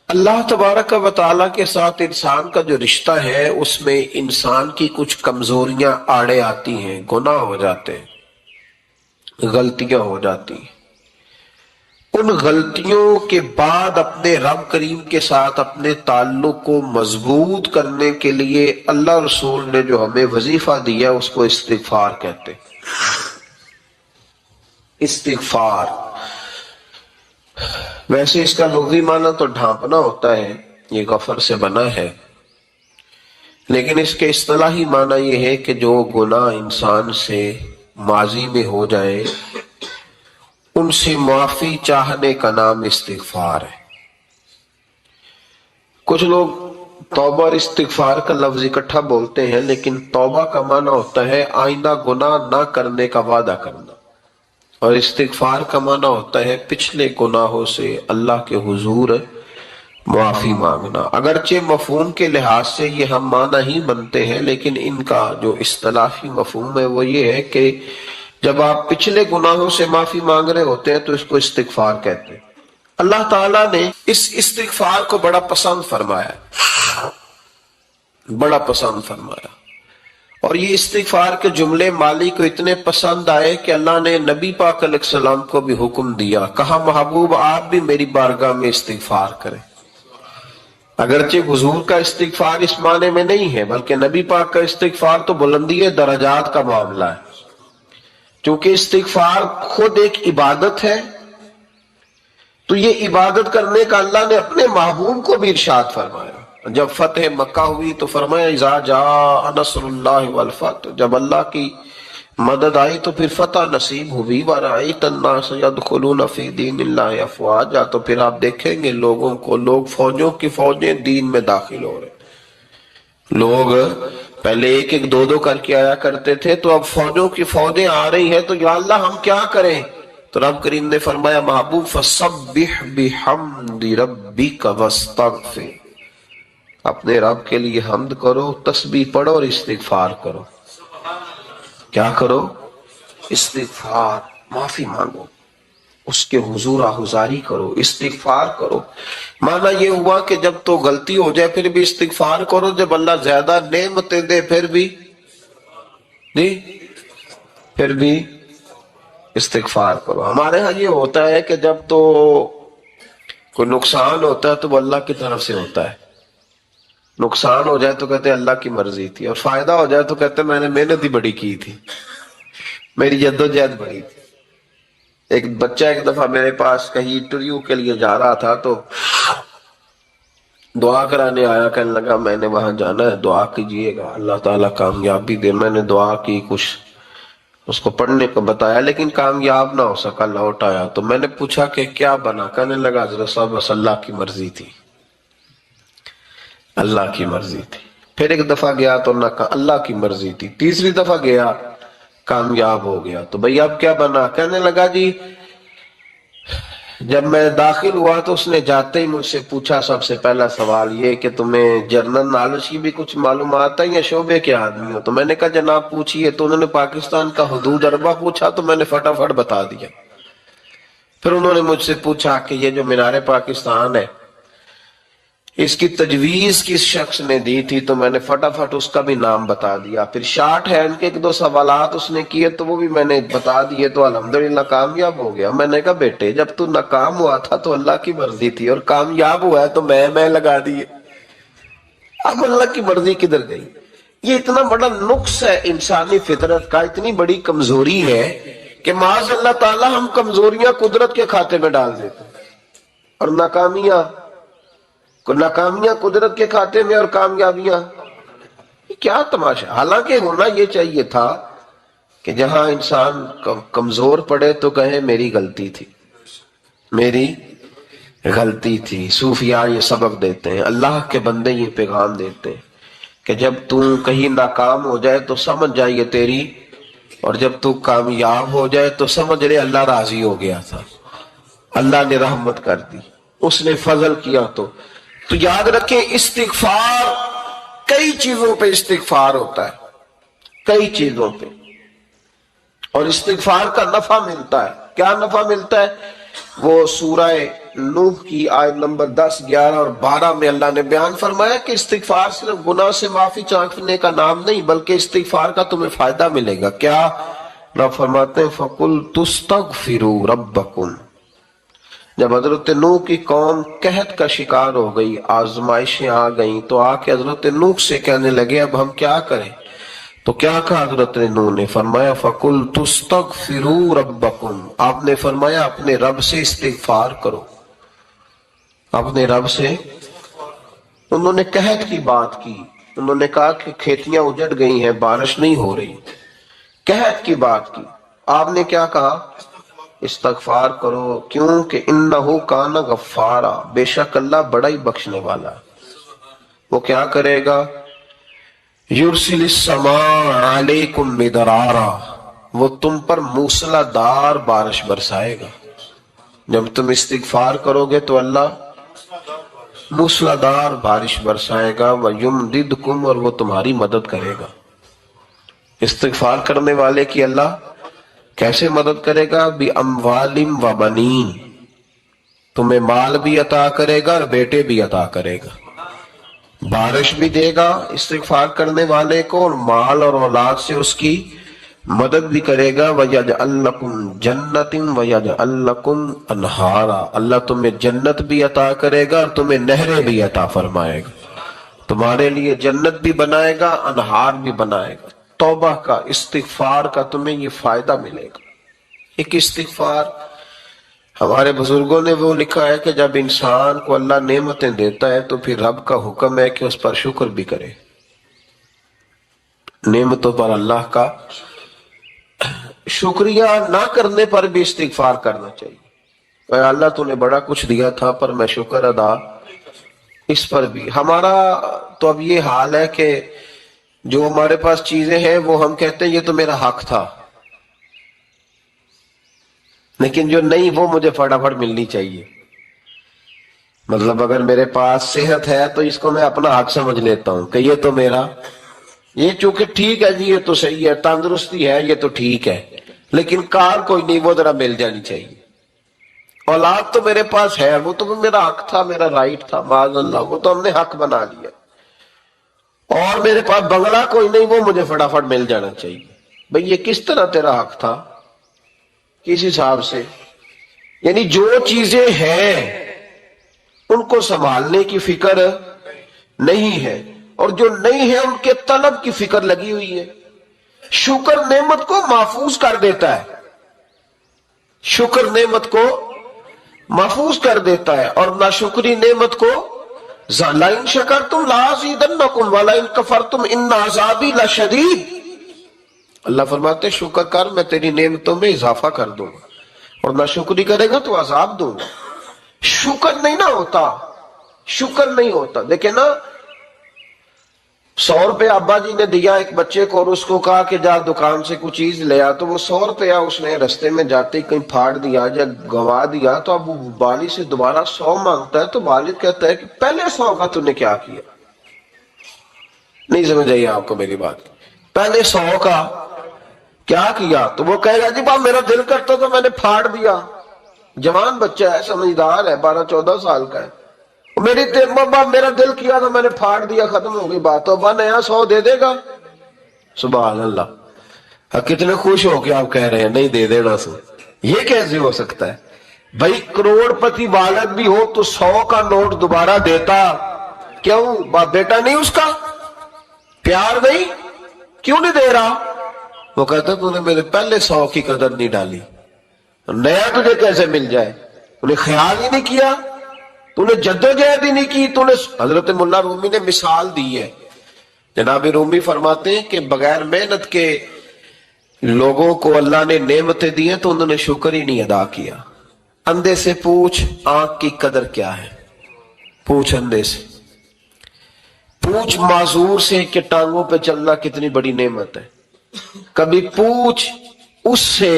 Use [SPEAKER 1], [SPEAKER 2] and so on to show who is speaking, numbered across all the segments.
[SPEAKER 1] اللہ تبارک و تعالیٰ کے ساتھ انسان کا جو رشتہ ہے اس میں انسان کی کچھ کمزوریاں آڑے آتی ہیں، گناہ ہو جاتے ہیں، غلطیاں ہو جاتی ہیں۔ ان غلطیوں کے بعد اپنے رب کریم کے ساتھ اپنے تعلق کو مضبوط کرنے کے لیے اللہ رسول نے جو ہمیں وظیفہ دیا اس کو استغفار کہتے ہیں۔ استغفار ویسے اس کا لغوی معنی تو ڈھانپنا ہوتا ہے، یہ غفر سے بنا ہے، لیکن اس کے اصطلاحی معنی یہ ہے کہ جو گناہ انسان سے ماضی میں ہو جائے ان سے معافی چاہنے کا نام استغفار ہے۔ کچھ لوگ توبہ اور استغفار کا لفظ اکٹھا بولتے ہیں، لیکن توبہ کا معنی ہوتا ہے آئندہ گناہ نہ کرنے کا وعدہ کرنا، اور استغفار کا معنی ہوتا ہے پچھلے گناہوں سے اللہ کے حضور معافی مانگنا۔ اگرچہ مفہوم کے لحاظ سے یہ ہم معنی ہی بنتے ہیں، لیکن ان کا جو اصطلاحی مفہوم ہے وہ یہ ہے کہ جب آپ پچھلے گناہوں سے معافی مانگ رہے ہوتے ہیں تو اس کو استغفار کہتے ہیں۔ اللہ تعالیٰ نے اس استغفار کو بڑا پسند فرمایا، بڑا پسند فرمایا، اور یہ استغفار کے جملے مالی کو اتنے پسند آئے کہ اللہ نے نبی پاک علیہ السلام کو بھی حکم دیا، کہا محبوب آپ بھی میری بارگاہ میں استغفار کریں۔ اگرچہ حضور کا استغفار اس معنی میں نہیں ہے، بلکہ نبی پاک کا استغفار تو بلندی درجات کا معاملہ ہے، چونکہ استغفار خود ایک عبادت ہے، تو یہ عبادت کرنے کا اللہ نے اپنے محبوب کو بھی ارشاد فرمایا۔ جب فتح مکہ ہوئی تو فرمایا اذا جاء نصر اللہ والفتح، جب اللہ کی مدد آئی تو پھر فتح نصیب ہوئی، وَرَأَيْتَ النَّاسَ يَدْخُلُونَ فِي دِينِ اللَّهِ أَفْوَاجًا، تو پھر آپ دیکھیں گے لوگوں کو، لوگ فوجوں کی فوجیں دین میں داخل ہو رہے۔ لوگ پہلے ایک ایک دو دو کر کے آیا کرتے تھے، تو اب فوجوں کی فوجیں آ رہی ہیں، تو یا اللہ ہم کیا کریں؟ تو رب کریم نے فرمایا محبوب فَسَبِّحْ بِحَمْدِ رَبِّكَ وَاسْتَغْفِرْ، اپنے رب کے لیے حمد کرو، تسبیح پڑھو اور استغفار کرو۔ کیا کرو؟ استغفار، معافی مانگو، اس کے حضور آہذاری کرو، استغفار کرو۔ معنی یہ ہوا کہ جب تو غلطی ہو جائے پھر بھی استغفار کرو، جب اللہ زیادہ نعمتیں دے پھر بھی پھر بھی استغفار کرو۔ ہمارے ہاں یہ ہوتا ہے کہ جب تو کوئی نقصان ہوتا ہے تو وہ اللہ کی طرف سے ہوتا ہے، نقصان ہو جائے تو کہتے ہیں اللہ کی مرضی تھی، اور فائدہ ہو جائے تو کہتے ہیں میں نے محنت ہی بڑی کی تھی، میری جدوجہد بڑی تھی۔ ایک بچہ ایک دفعہ میرے پاس کہیں انٹرویو کے لیے جا رہا تھا تو دعا کرانے آیا، کہنے لگا میں نے وہاں جانا ہے، دعا کیجئے گا اللہ تعالیٰ کامیابی دے۔ میں نے دعا کی، کچھ اس کو پڑھنے کو بتایا، لیکن کامیاب نہ ہو سکا، لوٹ آیا۔ تو میں نے پوچھا کہ کیا بنا؟ کہنے لگا حضرت صاحب بس اللہ کی مرضی تھی، اللہ کی مرضی تھی۔ پھر ایک دفعہ گیا تو اللہ کی مرضی تھی، تیسری دفعہ گیا کامیاب ہو گیا۔ تو بھئی اب کیا بنا؟ کہنے لگا جی جب میں داخل ہوا تو اس نے جاتے ہی مجھ سے پوچھا سب سے پہلا سوال یہ کہ تمہیں جنرل نالج کی بھی کچھ معلومات ہے یا شعبے کے آدمی ہو؟ تو میں نے کہا جناب پوچھئے۔ تو انہوں نے پاکستان کا حدود اربہ پوچھا تو میں نے فٹافٹ بتا دیا۔ پھر انہوں نے مجھ سے پوچھا کہ یہ جو مینار پاکستان ہے اس کی تجویز کس شخص نے دی تھی؟ تو میں نے فٹافٹ اس کا بھی نام بتا دیا۔ پھر شارٹ ہینڈ کے ایک دو سوالات اس نے کیے تو وہ بھی میں نے بتا دیے، تو الحمدللہ کامیاب ہو گیا۔ میں نے کہا بیٹے جب تو ناکام ہوا تھا تو اللہ کی مرضی تھی، اور کامیاب ہوا ہے تو میں لگا دیے، اب اللہ کی مرضی کدھر گئی؟ یہ اتنا بڑا نقص ہے انسانی فطرت کا، اتنی بڑی کمزوری ہے کہ معاذ اللہ تعالی ہم کمزوریاں قدرت کے کھاتے میں ڈال دیتے ہیں، اور ناکامیاں قدرت کے کھاتے میں، اور کامیابیاں کیا تماشا۔ حالانکہ ہونا یہ چاہیے تھا کہ جہاں انسان کمزور پڑے تو کہے میری غلطی تھی، میری غلطی تھی۔ صوفیاء یہ سبق دیتے ہیں، اللہ کے بندے یہ پیغام دیتے ہیں کہ جب تو کہیں ناکام ہو جائے تو سمجھ جائیے تیری، اور جب تو کامیاب ہو جائے تو سمجھ لے اللہ راضی ہو گیا تھا، اللہ نے رحمت کر دی، اس نے فضل کیا۔ تو یاد رکھیں استغفار کئی چیزوں پہ استغفار ہوتا ہے، کئی چیزوں پہ، اور استغفار کا نفع ملتا ہے۔ کیا نفع ملتا ہے؟ وہ سورہ نوح کی آیت نمبر 10، 11 اور 12 میں اللہ نے بیان فرمایا کہ استغفار صرف گناہ سے معافی چاہنے کا نام نہیں، بلکہ استغفار کا تمہیں فائدہ ملے گا۔ کیا؟ رب فرماتے ہیں فَقُلْتُ اسْتَغْفِرُوا رَبَّكُمْ۔ جب حضرت نوح کی قوم قحط کا شکار ہو گئی، آزمائشیں آ گئیں، تو آ کے حضرت نوح سے کہنے لگے اب ہم کیا کریں؟ تو کیا کہا حضرت نوح نے؟ فرمایا فَقُلْتُ اسْتَغْفِرُوا رَبَّكُمْ، آپ نے فرمایا اپنے رب سے استغفار کرو، اپنے رب سے۔ انہوں نے قحط کی بات کی، انہوں نے کہا کہ کھیتیاں اجڑ گئی ہیں، بارش نہیں ہو رہی، قحط کی بات کی۔ آپ نے کیا کہا؟ استغفار کرو، کیوں کہ انہو کان غفارا، بے شک اللہ بڑا ہی بخشنے والا ہے۔ وہ کیا کرے گا؟ یرسل السماء علیکم مدرارا، وہ تم پر موسلا دار بارش برسائے گا۔ جب تم استغفار کرو گے تو اللہ موسلا دار بارش برسائے گا، وَيُمْدِدْكُمْ، اور وہ تمہاری مدد کرے گا۔ استغفار کرنے والے کی اللہ کیسے مدد کرے گا؟ بِأَمْوَالٍ وَبَنِينَ، تمہیں مال بھی عطا کرے گا اور بیٹے بھی عطا کرے گا، بارش بھی دے گا استغفار کرنے والے کو، اور مال اور اولاد سے اس کی مدد بھی کرے گا۔ وَيَجْعَلْ لَكُمْ جَنَّةٍ وَيَجْعَلْ لَكُمْ أَنْهَارًا، اللہ تمہیں جنت بھی عطا کرے گا اور تمہیں نہریں بھی عطا فرمائے گا، تمہارے لیے جنت بھی بنائے گا، انہار بھی بنائے گا۔ توبہ کا، استغفار کا تمہیں یہ فائدہ ملے گا۔ ایک استغفار، ہمارے بزرگوں نے وہ لکھا ہے کہ جب انسان کو اللہ نعمتیں دیتا ہے تو پھر رب کا حکم ہے کہ اس پر شکر بھی کرے، نعمتوں پر اللہ کا شکریہ نہ کرنے پر بھی استغفار کرنا چاہیے۔ اے اللہ تو نے بڑا کچھ دیا تھا پر میں شکر ادا اس پر بھی۔ ہمارا تو اب یہ حال ہے کہ جو ہمارے پاس چیزیں ہیں وہ ہم کہتے ہیں یہ تو میرا حق تھا، لیکن جو نہیں وہ مجھے فٹافٹ ملنی چاہیے۔ مطلب اگر میرے پاس صحت ہے تو اس کو میں اپنا حق سمجھ لیتا ہوں کہ یہ تو میرا، یہ چونکہ ٹھیک ہے جی، یہ تو صحیح ہے، تندرستی ہے یہ تو ٹھیک ہے، لیکن کار کوئی نہیں، وہ ذرا مل جانی چاہیے۔ اولاد تو میرے پاس ہے، وہ تو میرا حق تھا، میرا رائٹ تھا، معاذ اللہ وہ تو ہم نے حق بنا لیا۔ اور میرے پاس بنگلہ کوئی نہیں، وہ مجھے فٹافٹ مل جانا چاہیے۔ بھئی یہ کس طرح تیرا حق تھا؟ کس حساب سے؟ یعنی جو چیزیں ہیں ان کو سنبھالنے کی فکر نہیں ہے، اور جو نہیں ہے ان کے طلب کی فکر لگی ہوئی ہے۔ شکر نعمت کو محفوظ کر دیتا ہے، شکر نعمت کو محفوظ کر دیتا ہے، اور ناشکری نعمت کو لَإِن شَكَرْتُمْ لَأَزِيدَنَّكُمْ وَلَئِن كَفَرْتُمْ إِنَّ عَذَابِي لَشَدِيدٌ۔ اللہ فرماتے شکر کر، میں تیری نعمتوں میں اضافہ کر دوں گا، اور ناشکری کرے گا تو عذاب دوں گا۔ شکر نہیں نہ ہوتا، شکر نہیں ہوتا۔ دیکھیں نا، 100 روپے ابا جی نے دیا ایک بچے کو اور اس کو کہا کہ جا دکان سے کچھ چیز لے آ، تو وہ 100 روپیہ اس نے رستے میں جاتے ہی کہیں پھاڑ دیا یا گوا دیا، تو اب وہ والد سے دوبارہ 100 مانگتا ہے، تو والد کہتا ہے کہ پہلے 100 کا تو نے کیا کیا؟ نہیں سمجھ آئی آپ کو میری بات؟ پہلے 100 کا کیا کیا؟ تو وہ کہے گا جی باپ میرا دل کرتا تو میں نے پھاڑ دیا۔ جوان بچہ ہے، سمجھدار ہے، 12-14 سال کا ہے، میرا دل کیا تو میں نے پھاڑ دیا، ختم ہو گئی بات۔ تو ابا نیا 100 دے دے گا؟ سبحان اللہ، کتنے خوش ہو کے آپ کہہ رہے ہیں نہیں دے دینا سو، یہ کیسے ہو سکتا ہے؟ بھائی کروڑ پتی والد بھی ہو تو 100 کا نوٹ دوبارہ دیتا کیوں؟ باپ بیٹا نہیں اس کا پیار نہیں، کیوں نہیں دے رہا؟ وہ کہتا تو نے میرے پہلے 100 کی قدر نہیں ڈالی، نیا تجھے کیسے مل جائے؟ تو نے خیال ہی نہیں کیا، تو نے جدوجہد ہی نہیں کی، تو نے۔ حضرت مولا رومی نے مثال دی ہے، جناب رومی فرماتے ہیں کہ بغیر محنت کے لوگوں کو اللہ نے نعمتیں دی ہیں تو انہوں نے شکر ہی نہیں ادا کیا۔ اندھے سے پوچھ آنکھ کی قدر کیا ہے، پوچھ اندھے سے، پوچھ معذور سے کہ ٹانگوں پہ چلنا کتنی بڑی نعمت ہے۔ کبھی پوچھ اس سے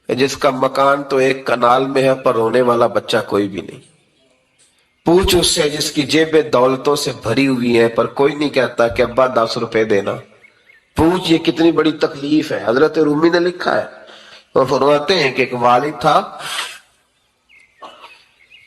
[SPEAKER 1] جس کا مکان تو ایک کنال میں ہے پر رونے والا بچہ کوئی بھی نہیں۔ پوچھ اس سے جس کی جیبیں دولتوں سے بھری ہوئی ہے پر کوئی نہیں کہتا کہ ابا 10 روپے دینا۔ پوچھ یہ کتنی بڑی تکلیف ہے۔ حضرت رومی نے لکھا ہے، وہ فرماتے ہیں کہ ایک والد تھا،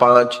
[SPEAKER 1] 5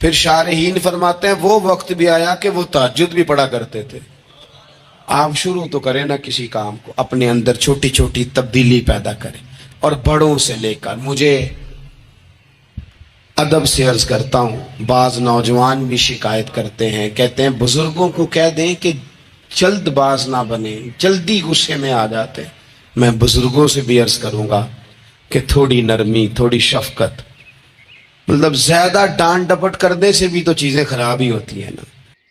[SPEAKER 2] پھر شارحین فرماتے ہیں وہ وقت بھی آیا کہ وہ تہجد بھی پڑھا کرتے تھے. آپ شروع تو کریں نا کسی کام کو, اپنے اندر چھوٹی چھوٹی تبدیلی پیدا کریں, اور بڑوں سے لے کر. مجھے ادب سے عرض کرتا ہوں, بعض نوجوان بھی شکایت کرتے ہیں, کہتے ہیں بزرگوں کو کہہ دیں کہ جلد باز نہ بنے, جلدی غصے میں آ جاتے. میں بزرگوں سے بھی عرض کروں گا کہ تھوڑی نرمی, تھوڑی شفقت, مطلب زیادہ ڈانٹ ڈپٹ کرنے سے بھی تو چیزیں خراب ہی ہوتی ہیں نا.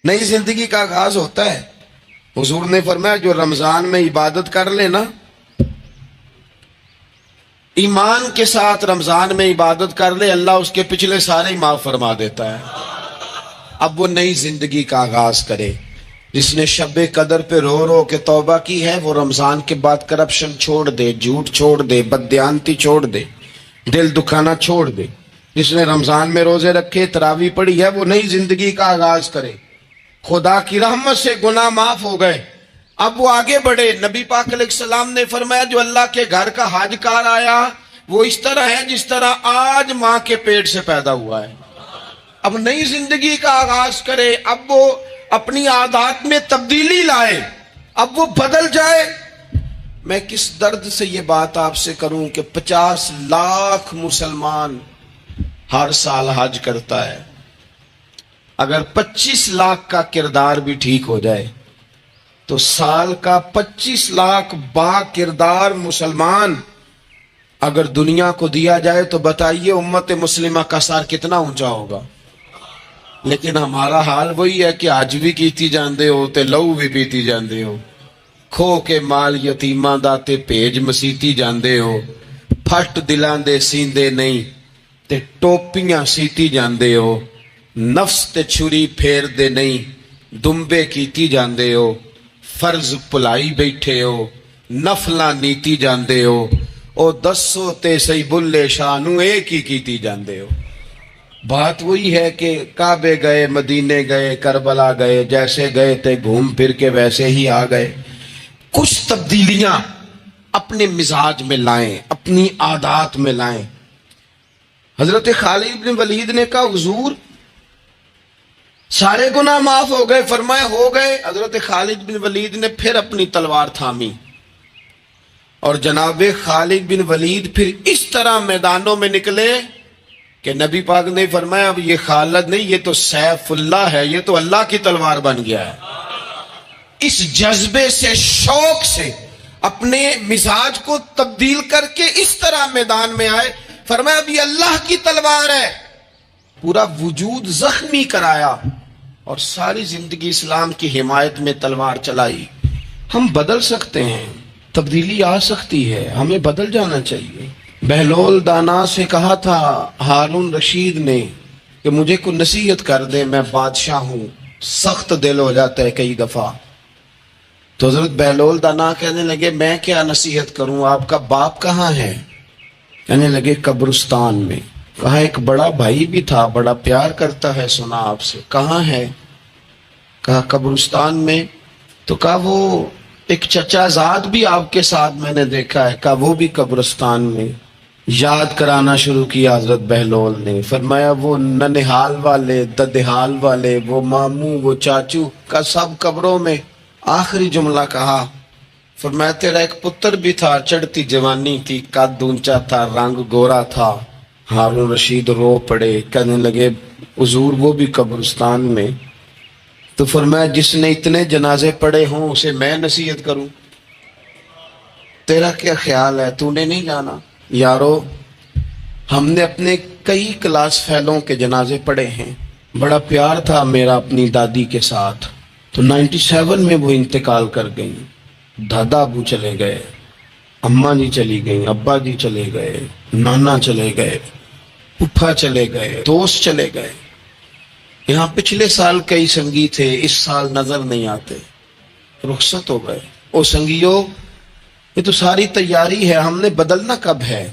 [SPEAKER 2] نئی زندگی کا آغاز ہوتا ہے. حضور نے فرمایا جو رمضان میں عبادت کر لے نا, ایمان کے ساتھ رمضان میں عبادت کر لے, اللہ اس کے پچھلے سارے معاف فرما دیتا ہے. اب وہ نئی زندگی کا آغاز کرے. جس نے شب قدر پہ رو رو کے توبہ کی ہے وہ رمضان کے بعد کرپشن چھوڑ دے, جھوٹ چھوڑ دے, بددیانتی چھوڑ دے, دل دکھانا چھوڑ دے. جس نے رمضان میں روزے رکھے, تراویح پڑھی ہے, وہ نئی زندگی کا آغاز کرے. خدا کی رحمت سے گناہ معاف ہو گئے, اب وہ آگے بڑھے. نبی پاک علیہ السلام نے فرمایا جو اللہ کے گھر کا حج کار آیا وہ اس طرح ہے جس طرح آج ماں کے پیٹ سے پیدا ہوا ہے. اب نئی زندگی کا آغاز کرے, اب وہ اپنی عادات میں تبدیلی لائے, اب وہ بدل جائے. میں کس درد سے یہ بات آپ سے کروں کہ 50 لاکھ مسلمان ہر سال حج کرتا ہے. اگر 25 لاکھ کا کردار بھی ٹھیک ہو جائے تو سال کا 25 لاکھ با کردار مسلمان اگر دنیا کو دیا جائے تو بتائیے امت مسلمہ کا سر کتنا اونچا ہوگا. لیکن ہمارا حال وہی ہے کہ آج بھی کیتی جاندے ہو تے لہو بھی پیتی جاندے ہو, کھو کے مال یتیماں دا تے بھیج مسیتی جاندے ہو, پھٹ دلاں دے سیندے نہیں تے ٹوپیاں سیتی جاندے ہو, نفس تے چھری پھیر دے نہیں دمبے کیتی جاندے ہو, فرض پلائی بیٹھے ہو, نفلاں نیتی جاندے ہو, او دسو تے سی بلے شانو ایک ہی کیتی جاندے ہو. بات وہی ہے کہ کعبے گئے, مدینے گئے, کربلا گئے, جیسے گئے تھے گھوم پھر کے ویسے ہی آ گئے. کچھ تبدیلیاں اپنے مزاج میں لائیں, اپنی عادات میں لائیں. حضرت خالد بن ولید نے کہا حضور سارے گناہ معاف ہو گئے. فرمایا ہو گئے. حضرت خالد بن ولید نے پھر اپنی تلوار تھامی اور جناب خالد بن ولید پھر اس طرح میدانوں میں نکلے کہ نبی پاک نے فرمایا اب یہ خالد نہیں, یہ تو سیف اللہ ہے, یہ تو اللہ کی تلوار بن گیا ہے. اس جذبے سے, شوق سے اپنے مزاج کو تبدیل کر کے اس طرح میدان میں آئے. فرمایا اب یہ اللہ کی تلوار ہے. پورا وجود زخمی کرایا اور ساری زندگی اسلام کی حمایت میں تلوار چلائی. ہم بدل سکتے ہیں, تبدیلی آ سکتی ہے, ہمیں بدل جانا چاہیے. بہلول دانا سے کہا تھا ہارون رشید نے کہ مجھے کوئی نصیحت کر دے, میں بادشاہ ہوں. سخت دل ہو جاتا ہے کئی دفعہ. تو حضرت بہلول دانا کہنے لگے میں کیا نصیحت کروں, آپ کا باپ کہاں ہے؟ کہنے لگے قبرستان میں. کہا ایک بڑا بھائی بھی تھا, بڑا پیار کرتا ہے, سنا آپ سے, کہاں ہے؟ کہا قبرستان میں. تو کہا وہ ایک چچا زاد بھی آپ کے ساتھ میں نے دیکھا ہے. کہا وہ بھی قبرستان میں. یاد کرانا شروع کیا حضرت بہلول نے. فرمایا وہ ننہال والے, ددہال والے, وہ ماموں, وہ چاچو کا سب قبروں میں. آخری جملہ کہا, فرمایا تیرا ایک پتر بھی تھا, چڑھتی جوانی تھی, قد اونچا تھا, رنگ گورا تھا. ہارون رشید رو پڑے, کہنے لگے حضور وہ بھی قبرستان میں. تو فرمایا جس نے اتنے جنازے پڑے ہوں اسے میں نصیحت کروں, تیرا کیا خیال ہے؟ تو نے نہیں جانا؟ یارو ہم نے اپنے کئی کلاس فیلوں کے جنازے پڑھے ہیں. بڑا پیار تھا میرا اپنی دادی کے ساتھ. تو 97 میں وہ انتقال کر گئی. دادا ابو چلے گئے, اماں جی چلی گئیں, ابا جی چلے گئے, نانا چلے گئے, پھپھا چلے گئے, دوست چلے گئے. یہاں پچھلے سال کئی سنگی تھے, اس سال نظر نہیں آتے, رخصت ہو گئے. او سنگیو یہ تو ساری تیاری ہے, ہم نے بدلنا کب ہے؟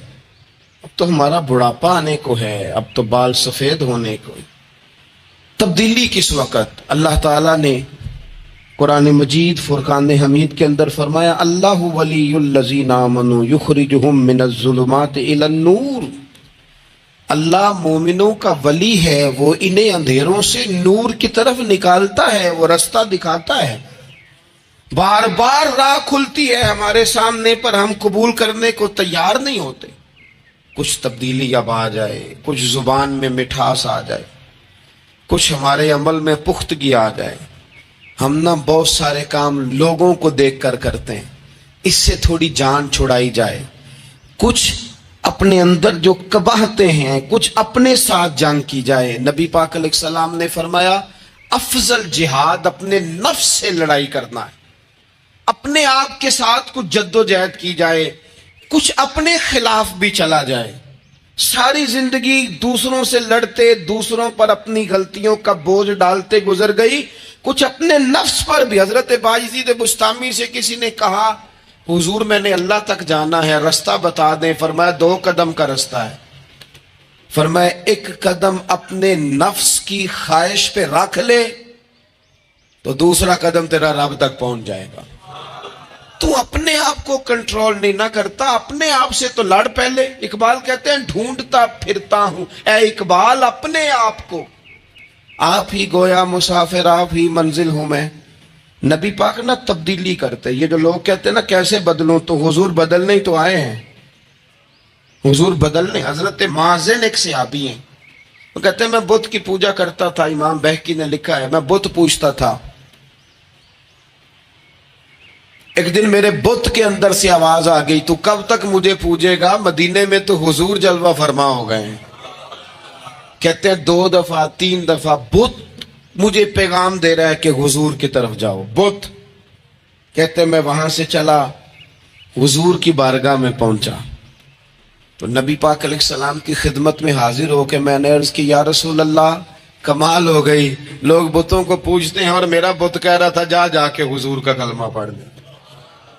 [SPEAKER 2] اب تو ہمارا بڑھاپا آنے کو ہے, اب تو بال سفید ہونے کو. تبدیلی کس وقت؟ اللہ تعالیٰ نے قرآن مجید فرقان حمید کے اندر فرمایا اللہ ولی الذین آمنوا یخرجہم من الظلمات الی النور. اللہ مومنوں کا ولی ہے، وہ انہیں اندھیروں سے نور کی طرف نکالتا ہے، وہ رستہ دکھاتا ہے، بار بار راہ کھلتی ہے ہمارے سامنے، پر ہم قبول کرنے کو تیار نہیں ہوتے۔ کچھ تبدیلی اب آ جائے، کچھ زبان میں مٹھاس آ جائے، کچھ ہمارے عمل میں پختگی آ جائے، ہم نہ بہت سارے کام لوگوں کو دیکھ کر کرتے ہیں، اس سے تھوڑی جان چھڑائی جائے۔ کچھ اپنے اندر جو قباہتیں ہیں، کچھ اپنے ساتھ جنگ کی جائے۔ نبی پاک علیہ السلام نے فرمایا افضل جہاد اپنے نفس سے لڑائی کرنا ہے، اپنے آپ کے ساتھ کچھ جد و جہد کی جائے، کچھ اپنے خلاف بھی چلا جائے۔ ساری زندگی دوسروں سے لڑتے، دوسروں پر اپنی غلطیوں کا بوجھ ڈالتے گزر گئی، کچھ اپنے نفس پر بھی۔ حضرت باجید بستامی سے کسی نے کہا حضور میں نے اللہ تک جانا ہے، رستہ بتا دیں۔ فرمایا 2 قدم کا رستہ ہے۔ فرمایا 1 قدم اپنے نفس کی خواہش پہ رکھ لے تو دوسرا قدم تیرا رب تک پہنچ جائے گا۔ تو اپنے آپ کو کنٹرول نہیں نہ کرتا، اپنے آپ سے تو لڑ پہلے۔ اقبال کہتے ہیں ڈھونڈتا پھرتا ہوں اے اقبال اپنے آپ کو، آپ ہی گویا مسافر آپ ہی منزل ہوں میں۔ نبی پاک نہ تبدیلی کرتے۔ یہ جو لوگ کہتے ہیں نا کیسے بدلوں، تو حضور بدلنے ہی تو آئے ہیں، حضور بدلنے۔ حضرت مازن ایک صحابی ہیں، وہ کہتے ہیں میں بت کی پوجا کرتا تھا، امام بہقی نے لکھا ہے میں بت پوجتا تھا۔ ایک دن میرے بت کے اندر سے آواز آ گئی تو کب تک مجھے پوجے گا، مدینے میں تو حضور جلوہ فرما ہو گئے ہیں۔ کہتے ہیں 2 دفعہ 3 دفعہ بت مجھے پیغام دے رہا ہے کہ حضور کی طرف جاؤ۔ بت کہتے ہیں میں وہاں سے چلا، حضور کی بارگاہ میں پہنچا تو نبی پاک علیہ السلام کی خدمت میں حاضر ہو کے میں نے عرض کی یا رسول اللہ کمال ہو گئی، لوگ بتوں کو پوجتے ہیں اور میرا بت کہہ رہا تھا جا کے حضور کا کلمہ پڑھ دے۔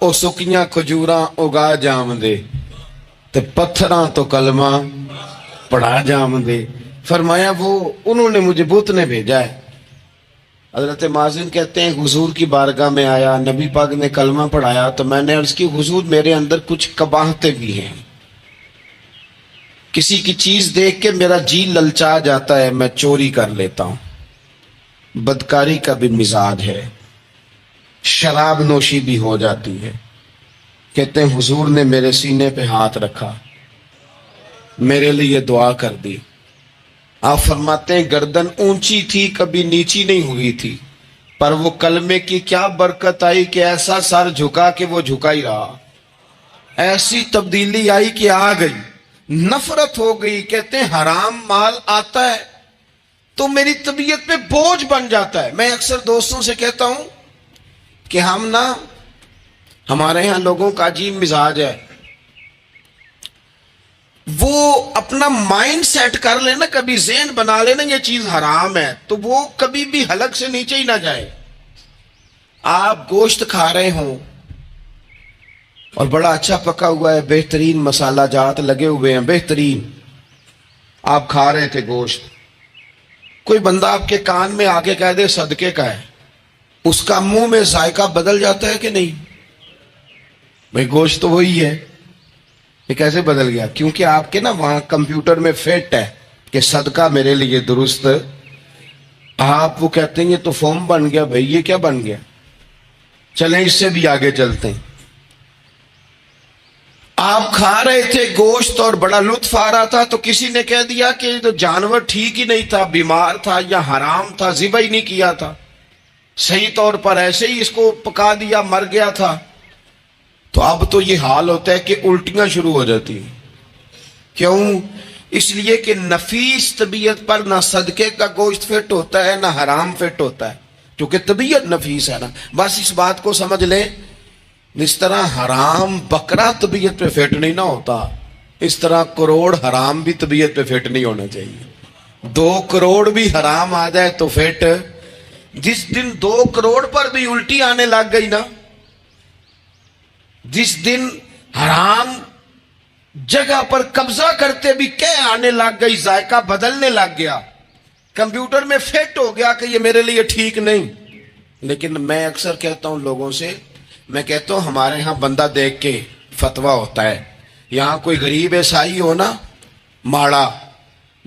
[SPEAKER 2] او سکیاں کھجوراں اگا جام دے تے پتھراں تو کلمہ پڑھا جام دے۔ فرمایا وہ انہوں نے مجھے بت نے بھیجا ہے۔ حضرت مازن کہتے ہیں حضور کی بارگاہ میں آیا، نبی پاک نے کلمہ پڑھایا تو میں نے عرض کی حضور میرے اندر کچھ قباہتیں بھی ہیں، کسی کی چیز دیکھ کے میرا جی للچا جاتا ہے، میں چوری کر لیتا ہوں، بدکاری کا بھی مزاج ہے، شراب نوشی بھی ہو جاتی ہے۔ کہتے ہیں حضور نے میرے سینے پہ ہاتھ رکھا، میرے لیے دعا کر دی۔ آپ فرماتے ہیں گردن اونچی تھی کبھی نیچی نہیں ہوئی تھی، پر وہ کلمے کی کیا برکت آئی کہ ایسا سر جھکا کہ وہ جھکا ہی رہا، ایسی تبدیلی آئی کہ آ گئی، نفرت ہو گئی۔ کہتے ہیں حرام مال آتا ہے تو میری طبیعت پہ بوجھ بن جاتا ہے۔ میں اکثر دوستوں سے کہتا ہوں کہ ہمارے ہاں لوگوں کا عجیب مزاج ہے، وہ اپنا مائنڈ سیٹ کر لینا، کبھی ذہن بنا لینا یہ چیز حرام ہے تو وہ کبھی بھی حلق سے نیچے ہی نہ جائے۔ آپ گوشت کھا رہے ہوں اور بڑا اچھا پکا ہوا ہے، بہترین مسالہ جات لگے ہوئے ہیں، بہترین، آپ کھا رہے تھے گوشت، کوئی بندہ آپ کے کان میں آ کے کہہ دے صدقے کا ہے، اس کا منہ میں ذائقہ بدل جاتا ہے کہ نہیں؟ بھئی گوشت تو وہی ہے، یہ کیسے بدل گیا؟ کیونکہ آپ کے نا وہاں کمپیوٹر میں فٹ ہے کہ صدقہ میرے لیے درست، آپ وہ کہتے ہیں یہ تو فارم بن گیا۔ بھئی یہ کیا بن گیا؟ چلیں اس سے بھی آگے چلتے ہیں۔ آپ کھا رہے تھے گوشت اور بڑا لطف آ رہا تھا تو کسی نے کہہ دیا کہ یہ تو جانور ٹھیک ہی نہیں تھا، بیمار تھا یا حرام تھا، ذبح ہی نہیں کیا تھا، صحیح طور پر ایسے ہی اس کو پکا دیا، مر گیا تھا۔ تو اب تو یہ حال ہوتا ہے کہ الٹیاں شروع ہو جاتی ہیں۔ کیوں؟ اس لیے کہ نفیس طبیعت پر نہ صدقے کا گوشت فٹ ہوتا ہے نہ حرام فٹ ہوتا ہے، کیونکہ طبیعت نفیس ہے نا۔ بس اس بات کو سمجھ لیں، اس طرح حرام بکرا طبیعت پہ فٹ نہیں نہ ہوتا، اس طرح کروڑ حرام بھی طبیعت پہ فٹ نہیں ہونا چاہیے۔ 2 کروڑ بھی حرام آ جائے تو فٹ۔ جس دن 2 کروڑ پر بھی الٹی آنے لگ گئی نا، جس دن حرام جگہ پر قبضہ کرتے بھی کہہ آنے لگ گئی، ذائقہ بدلنے لگ گیا، کمپیوٹر میں فٹ ہو گیا کہ یہ میرے لیے ٹھیک نہیں۔ لیکن میں اکثر کہتا ہوں لوگوں سے، میں کہتا ہوں ہمارے ہاں بندہ دیکھ کے فتویٰ ہوتا ہے، یہاں کوئی غریب عیسائی ہو نا، ماڑا،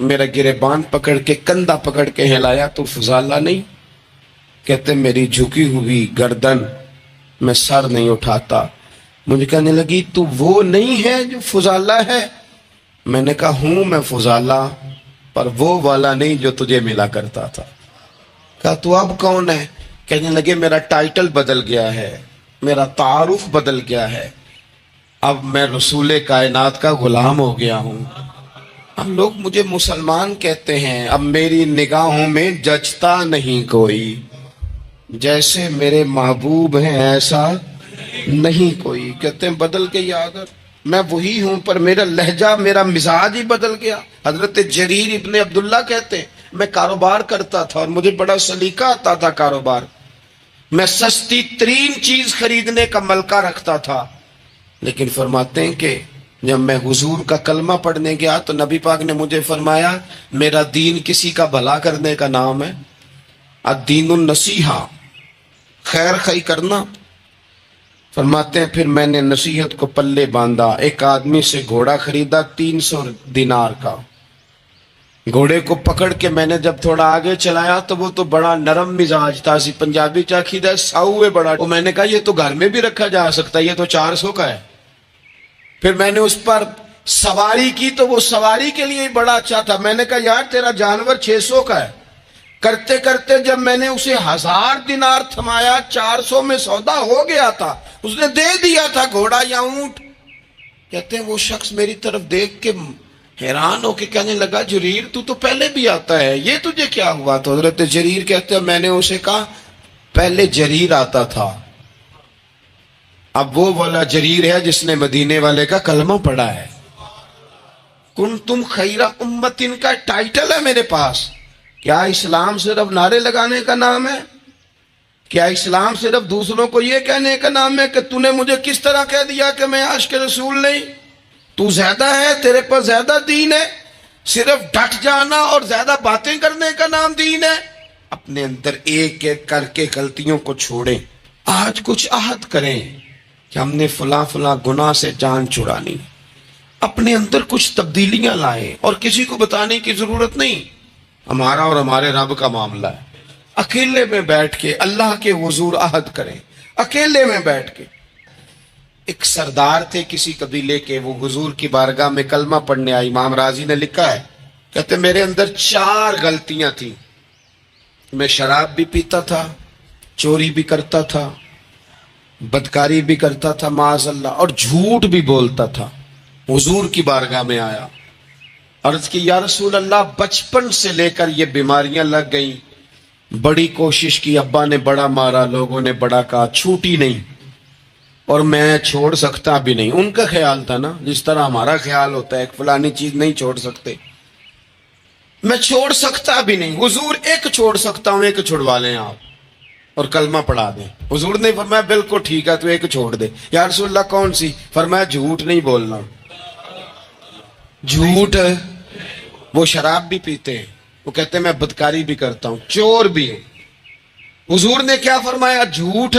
[SPEAKER 2] میرا گریبان پکڑ کے کندھا پکڑ کے ہلایا، تو فضالہ نہیں؟ کہتے میری جھکی ہوئی گردن، میں سر نہیں اٹھاتا۔ مجھے کہنے لگی تو وہ نہیں ہے جو فضالہ ہے؟ میں نے کہا ہوں میں فضالہ، پر وہ والا نہیں جو تجھے ملا کرتا تھا۔ کہا تو اب کون ہے؟ کہنے لگے میرا ٹائٹل بدل گیا ہے، میرا تعارف بدل گیا ہے، اب میں رسول کائنات کا غلام ہو گیا ہوں۔ اب لوگ مجھے مسلمان کہتے ہیں، اب میری نگاہوں میں جچتا نہیں کوئی، جیسے میرے محبوب ہیں ایسا نہیں کوئی۔ کہتے ہیں بدل گئی عادت، میں وہی ہوں پر میرا لہجہ، میرا مزاج ہی بدل گیا۔ حضرت جریر ابن عبداللہ کہتے ہیں میں کاروبار کرتا تھا اور مجھے بڑا سلیقہ آتا تھا کاروبار، میں سستی ترین چیز خریدنے کا ملکہ رکھتا تھا، لیکن فرماتے ہیں کہ جب میں حضور کا کلمہ پڑھنے گیا تو نبی پاک نے مجھے فرمایا میرا دین کسی کا بھلا کرنے کا نام ہے، الدین النصیحہ، خیر خی کرنا۔ فرماتے ہیں پھر میں نے نصیحت کو پلے باندھا، ایک آدمی سے گھوڑا خریدا 300 دینار کا، گھوڑے کو پکڑ کے میں نے جب تھوڑا آگے چلایا تو وہ تو بڑا نرم مزاج تھا، اسی پنجابی چاکھی دا ساؤ ہے بڑا، وہ میں نے کہا یہ تو گھر میں بھی رکھا جا سکتا ہے، یہ تو 400 کا ہے۔ پھر میں نے اس پر سواری کی تو وہ سواری کے لیے بڑا اچھا تھا، میں نے کہا یار تیرا جانور 600 کا ہے۔ کرتے کرتے جب میں نے اسے 1000 دینار تھمایا، 400 میں سودا ہو گیا تھا، اس نے دے دیا تھا گھوڑا یا اونٹ۔ کہتے ہیں وہ شخص میری طرف دیکھ کے حیران ہو کے کہنے لگا جریر تو پہلے بھی آتا ہے، یہ تجھے کیا ہوا؟ تو حضرت جریر کہتے ہیں میں نے اسے کہا پہلے جریر آتا تھا، اب وہ والا جریر ہے جس نے مدینے والے کا کلمہ پڑھا ہے۔ کنتم خیر امت ان کا ٹائٹل ہے میرے پاس۔ کیا اسلام صرف نعرے لگانے کا نام ہے؟ کیا اسلام صرف دوسروں کو یہ کہنے کا نام ہے کہ تو نے مجھے کس طرح کہہ دیا کہ میں عاشق رسول نہیں؟ تو زیادہ ہے، تیرے پر زیادہ دین ہے؟ صرف ڈٹ جانا اور زیادہ باتیں کرنے کا نام دین ہے؟ اپنے اندر ایک ایک کر کے غلطیوں کو چھوڑیں۔ آج کچھ عہد کریں کہ ہم نے فلاں فلاں گناہ سے جان چھڑانی، اپنے اندر کچھ تبدیلیاں لائیں، اور کسی کو بتانے کی ضرورت نہیں، ہمارا اور ہمارے رب کا معاملہ ہے۔ اکیلے میں بیٹھ کے اللہ کے حضور عہد کریں، اکیلے میں بیٹھ کے۔ ایک سردار تھے کسی قبیلے کے، وہ حضور کی بارگاہ میں کلمہ پڑھنے آئے۔ امام راضی نے لکھا ہے، کہتے میرے اندر 4 غلطیاں تھیں، میں شراب بھی پیتا تھا، چوری بھی کرتا تھا، بدکاری بھی کرتا تھا معاذ اللہ، اور جھوٹ بھی بولتا تھا۔ حضور کی بارگاہ میں آیا، عرض کی یا رسول اللہ بچپن سے لے کر یہ بیماریاں لگ گئیں، بڑی کوشش کی، ابا نے بڑا مارا، لوگوں نے بڑا کہا، چھوٹی نہیں، اور میں چھوڑ سکتا بھی نہیں۔ ان کا خیال تھا نا جس طرح ہمارا خیال ہوتا ہے، ایک فلانی چیز نہیں چھوڑ سکتے، میں چھوڑ سکتا بھی نہیں۔ حضور ایک چھوڑ سکتا ہوں، ایک چھڑوا لیں آپ اور کلمہ پڑھا دیں۔ حضور نے فرمایا بالکل ٹھیک ہے، تو ایک چھوڑ دے۔ یا رسول اللہ کون سی؟ فرمایا جھوٹ نہیں بولنا۔ جھوٹ، وہ شراب بھی پیتے ہیں، وہ کہتے ہیں میں بدکاری بھی کرتا ہوں، چور بھی ہوں۔ حضور نے کیا فرمایا؟ جھوٹ۔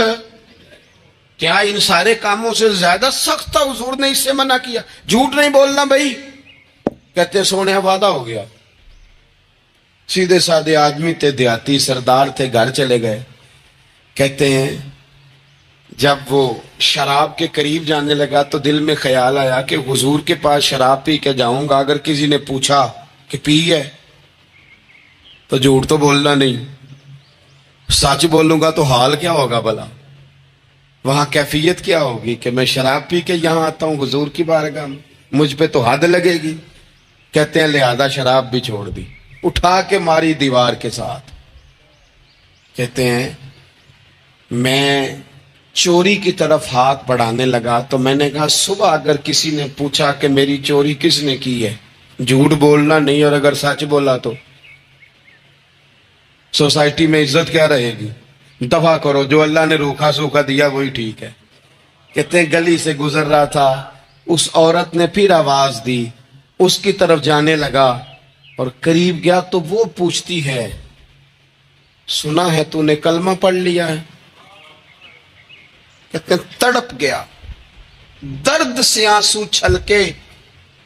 [SPEAKER 2] کیا ان سارے کاموں سے زیادہ سخت تھا؟ حضور نے اس سے منع کیا، جھوٹ نہیں بولنا بھائی۔ کہتے ہیں سونے وعدہ ہو گیا۔ سیدھے سادے آدمی تھے، دیہاتی سردار تھے، گھر چلے گئے۔ کہتے ہیں جب وہ شراب کے قریب جانے لگا تو دل میں خیال آیا کہ حضور کے پاس شراب پی کے جاؤں گا، اگر کسی نے پوچھا کہ پی ہے تو جھوٹ تو بولنا نہیں، سچ بولوں گا تو حال کیا ہوگا بھلا، وہاں کیفیت کیا ہوگی کہ میں شراب پی کے یہاں آتا ہوں حضور کی بارگاہ میں، مجھ پہ تو حد لگے گی۔ کہتے ہیں لہذا شراب بھی چھوڑ دی، اٹھا کے ماری دیوار کے ساتھ۔ کہتے ہیں میں چوری کی طرف ہاتھ بڑھانے لگا تو میں نے کہا صبح اگر کسی نے پوچھا کہ میری چوری کس نے کی ہے، جھوٹ بولنا نہیں، اور اگر سچ بولا تو سوسائٹی میں عزت کیا رہے گی؟ دفع کرو، جو اللہ نے روکھا سوکھا دیا وہی ٹھیک ہے۔ کہتے ہیں گلی سے گزر رہا تھا، اس عورت نے پھر آواز دی، اس کی طرف جانے لگا اور قریب گیا تو وہ پوچھتی ہے سنا ہے تو نے کلمہ پڑھ لیا ہے؟ کہتے ہیں تڑپ گیا، درد سے آنسو چھلکے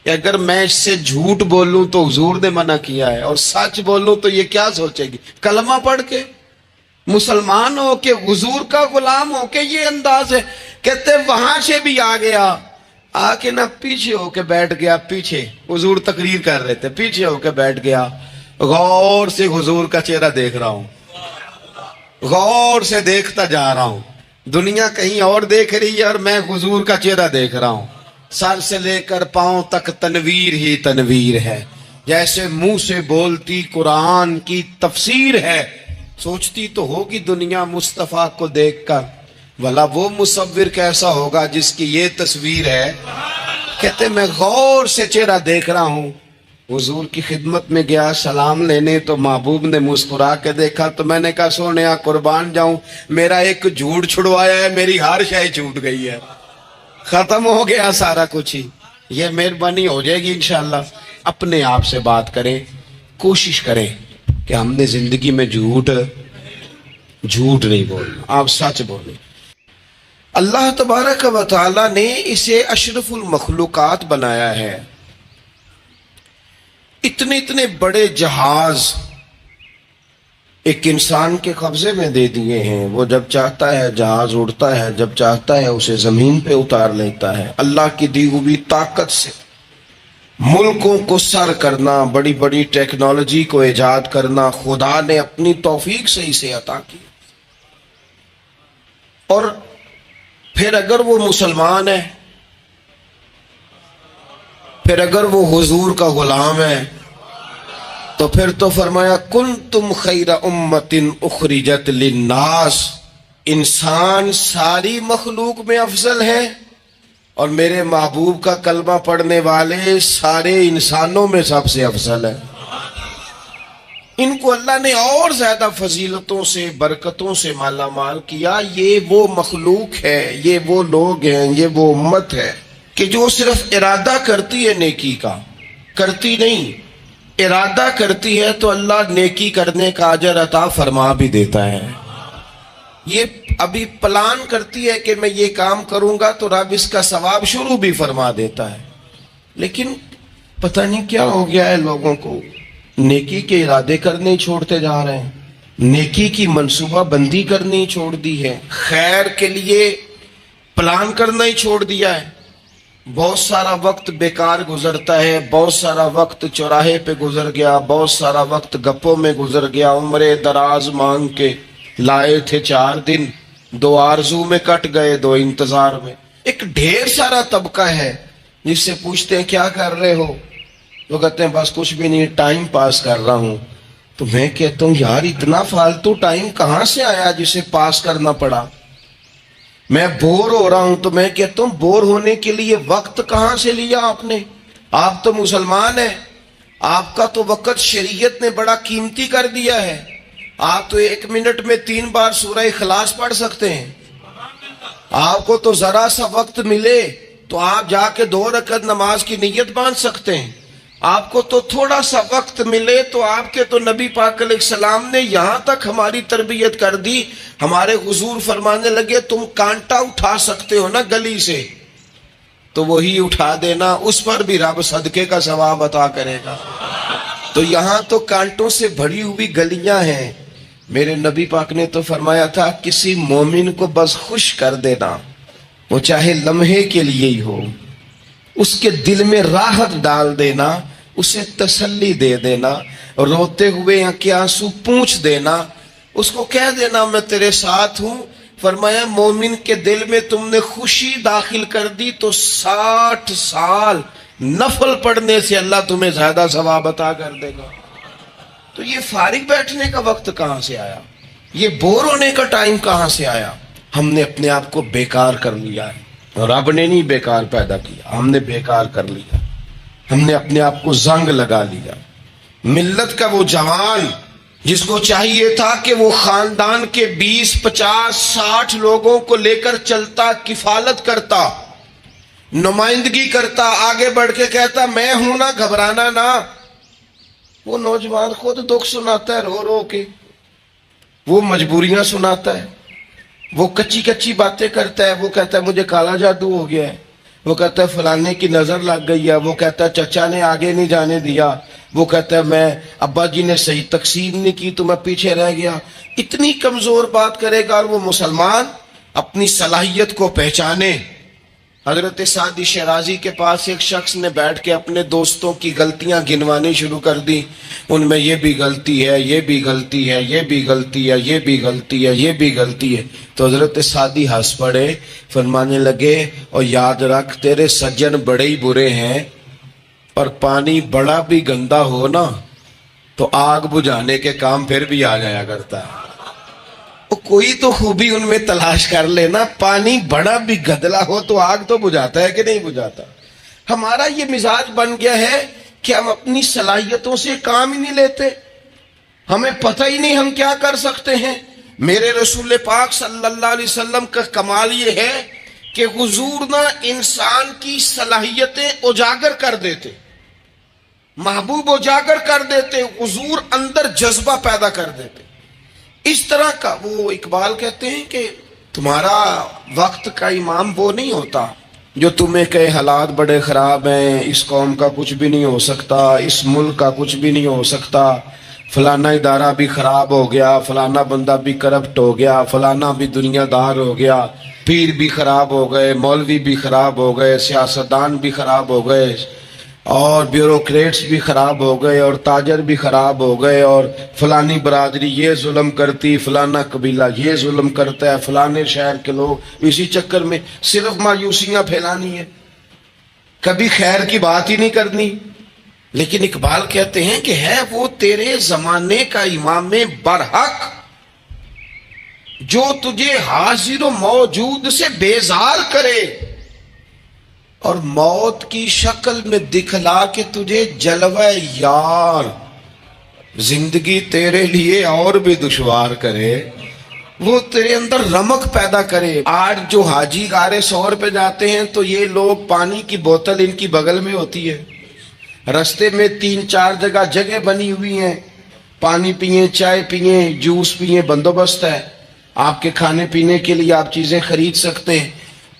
[SPEAKER 2] کہ اگر میں اس سے جھوٹ بولوں تو حضور نے منع کیا ہے، اور سچ بولوں تو یہ کیا سوچے گی؟ کلمہ پڑھ کے مسلمان ہو کے حضور کا غلام ہو کے یہ انداز ہے. کہتے وہاں سے بھی آ گیا، آ کے نہ پیچھے ہو کے بیٹھ گیا. پیچھے حضور تقریر کر رہے تھے، پیچھے ہو کے بیٹھ گیا. غور سے حضور کا چہرہ دیکھ رہا ہوں، غور سے دیکھتا جا رہا ہوں. دنیا کہیں اور دیکھ رہی ہے اور میں حضور کا چہرہ دیکھ رہا ہوں. سر سے لے کر پاؤں تک تنویر ہی تنویر ہے، جیسے منہ سے بولتی قرآن کی تفسیر ہے. سوچتی تو ہوگی دنیا مصطفیٰ کو دیکھ کر، بھلا وہ مصور کیسا ہوگا جس کی یہ تصویر ہے. کہتے میں غور سے چہرہ دیکھ رہا ہوں. حضور کی خدمت میں گیا سلام لینے تو محبوب نے مسکرا کے دیکھا تو میں نے کہا سونیا قربان جاؤں، میرا ایک جھوٹ چھڑوایا ہے، میری ہر شے چھوٹ گئی ہے، ختم ہو گیا سارا کچھ ہی. یہ مہربانی ہو جائے گی انشاءاللہ. اپنے آپ سے بات کریں، کوشش کریں کہ ہم نے زندگی میں جھوٹ نہیں بولنا، آپ سچ بولیں. اللہ تبارک و تعالی نے اسے اشرف المخلوقات بنایا ہے. اتنے بڑے جہاز ایک انسان کے قبضے میں دے دیے ہیں. وہ جب چاہتا ہے جہاز اڑتا ہے، جب چاہتا ہے اسے زمین پہ اتار لیتا ہے. اللہ کی دی ہوئی طاقت سے ملکوں کو سر کرنا، بڑی بڑی ٹیکنالوجی کو ایجاد کرنا خدا نے اپنی توفیق سے اسے عطا کی. اور پھر اگر وہ مسلمان ہے، پھر اگر وہ حضور کا غلام ہے، تو پھر تو فرمایا کنتم خیر امت اخرجت للناس. انسان ساری مخلوق میں افضل ہے، اور میرے محبوب کا کلمہ پڑھنے والے سارے انسانوں میں سب سے افضل ہے. ان کو اللہ نے اور زیادہ فضیلتوں سے، برکتوں سے مالا مال کیا. یہ وہ مخلوق ہے، یہ وہ لوگ ہیں، یہ وہ امت ہے کہ جو صرف ارادہ کرتی ہے نیکی کا، کرتی نہیں. ارادہ کرتی ہے تو اللہ نیکی کرنے کا اجر عطا فرما بھی دیتا ہے. یہ ابھی پلان کرتی ہے کہ میں یہ کام کروں گا تو رب اس کا ثواب شروع بھی فرما دیتا ہے. لیکن پتہ نہیں کیا ہو گیا ہے لوگوں کو، نیکی کے ارادے کرنے چھوڑتے جا رہے ہیں، نیکی کی منصوبہ بندی کرنی چھوڑ دی ہے، خیر کے لیے پلان کرنا ہی چھوڑ دیا ہے. بہت سارا وقت بیکار گزرتا ہے، بہت سارا وقت چوراہے پہ گزر گیا، بہت سارا وقت گپوں میں گزر گیا. عمرے دراز مانگ کے لائے تھے 4 دن، 2 آرزو میں کٹ گئے، 2 انتظار میں. ایک ڈھیر سارا طبقہ ہے جس سے پوچھتے ہیں کیا کر رہے ہو، وہ کہتے ہیں بس کچھ بھی نہیں، ٹائم پاس کر رہا ہوں. تو میں کہتا ہوں یار اتنا فالتو ٹائم کہاں سے آیا جسے پاس کرنا پڑا. میں بور ہو رہا ہوں تو میں کہتا ہوں بور ہونے کے لیے وقت کہاں سے لیا آپ نے؟ آپ تو مسلمان ہیں، آپ کا تو وقت شریعت نے بڑا قیمتی کر دیا ہے. آپ تو 1 منٹ میں 3 بار سورہ اخلاص پڑھ سکتے ہیں. آپ کو تو ذرا سا وقت ملے تو آپ جا کے 2 رکعت نماز کی نیت باندھ سکتے ہیں. آپ کو تو تھوڑا سا وقت ملے تو آپ کے تو نبی پاک علیہ السلام نے یہاں تک ہماری تربیت کر دی. ہمارے حضور فرمانے لگے تم کانٹا اٹھا سکتے ہو نا گلی سے تو وہی اٹھا دینا، اس پر بھی رب صدقے کا ثواب عطا کرے گا. تو یہاں تو کانٹوں سے بھری ہوئی گلیاں ہیں. میرے نبی پاک نے تو فرمایا تھا کسی مومن کو بس خوش کر دینا، وہ چاہے لمحے کے لیے ہی ہو، اس کے دل میں راحت ڈال دینا، اسے تسلی دے دینا، روتے ہوئے آنکھ آنسو پوچھ دینا، اس کو کہہ دینا میں تیرے ساتھ ہوں. فرمایا مومن کے دل میں تم نے خوشی داخل کر دی تو 60 سال نفل پڑھنے سے اللہ تمہیں زیادہ ثواب عطا کر دے گا. تو یہ فارغ بیٹھنے کا وقت کہاں سے آیا؟ یہ بور ہونے کا ٹائم کہاں سے آیا؟ ہم نے اپنے آپ کو بیکار کر لیا ہے. رب نے نہیں بیکار پیدا کیا، ہم نے بیکار کر لیا. ہم نے اپنے آپ کو زنگ لگا لیا. ملت کا وہ جوان جس کو چاہیے تھا کہ وہ خاندان کے 20 50 60 لوگوں کو لے کر چلتا، کفالت کرتا، نمائندگی کرتا، آگے بڑھ کے کہتا میں ہوں نا، گھبرانا نہ. وہ نوجوان خود دکھ سناتا ہے رو رو کے، وہ مجبوریاں سناتا ہے، وہ کچی کچی باتیں کرتا ہے، وہ کہتا ہے مجھے کالا جادو ہو گیا ہے، وہ کہتا ہے فلانے کی نظر لگ گئی ہے، وہ کہتا ہے چچا نے آگے نہیں جانے دیا، وہ کہتا ہے میں ابا جی نے صحیح تقسیم نہیں کی تو میں پیچھے رہ گیا. اتنی کمزور بات کرے گا. اور وہ مسلمان اپنی صلاحیت کو پہچانے. حضرت سعدی شیرازی کے پاس ایک شخص نے بیٹھ کے اپنے دوستوں کی غلطیاں گنوانی شروع کر دی. ان میں یہ بھی غلطی ہے، یہ بھی غلطی ہے، یہ بھی غلطی ہے، یہ بھی غلطی ہے، یہ بھی غلطی ہے. تو حضرت سعدی ہنس پڑے، فرمانے لگے اور یاد رکھ تیرے سجن بڑے ہی برے ہیں، اور پانی بڑا بھی گندا ہو نا تو آگ بجھانے کے کام پھر بھی آ جایا کرتا ہے. کوئی تو خوبی ان میں تلاش کر لینا. پانی بڑا بھی گدلا ہو تو آگ تو بجھاتا ہے کہ نہیں بجھاتا. ہمارا یہ مزاج بن گیا ہے کہ ہم اپنی صلاحیتوں سے کام ہی نہیں لیتے. ہمیں پتہ ہی نہیں ہم کیا کر سکتے ہیں. میرے رسول پاک صلی اللہ علیہ وسلم کا کمال یہ ہے کہ حضور نہ انسان کی صلاحیتیں اجاگر کر دیتے، محبوب اجاگر کر دیتے، حضور اندر جذبہ پیدا کر دیتے. اس طرح کا وہ اقبال کہتے ہیں کہ تمہارا وقت کا امام وہ نہیں ہوتا جو تمہیں کہے حالات بڑے خراب ہیں، اس قوم کا کچھ بھی نہیں ہو سکتا، اس ملک کا کچھ بھی نہیں ہو سکتا، فلانا ادارہ بھی خراب ہو گیا، فلانا بندہ بھی کرپٹ ہو گیا، فلانا بھی دنیا دار ہو گیا، پیر بھی خراب ہو گئے، مولوی بھی خراب ہو گئے، سیاستدان بھی خراب ہو گئے، اور بیوروکریٹس بھی خراب ہو گئے، اور تاجر بھی خراب ہو گئے، اور فلانی برادری یہ ظلم کرتی، فلانا قبیلہ یہ ظلم کرتا ہے، فلانے شہر کے لوگ. اسی چکر میں صرف مایوسیاں پھیلانی ہے، کبھی خیر کی بات ہی نہیں کرنی. لیکن اقبال کہتے ہیں کہ ہے وہ تیرے زمانے کا امام برحق جو تجھے حاضر و موجود سے بیزار کرے اور موت کی شکل میں دکھلا کے تجھے جلوہ یار زندگی تیرے لیے اور بھی دشوار کرے. وہ تیرے اندر رمق پیدا کرے. آج جو حاجی غار سور پہ جاتے ہیں تو یہ لوگ پانی کی بوتل ان کی بغل میں ہوتی ہے، رستے میں 3-4 جگہ بنی ہوئی ہیں، پانی پیئیں، چائے پیئیں، جوس پیئیں، بندوبست ہے. آپ کے کھانے پینے کے لیے آپ چیزیں خرید سکتے ہیں.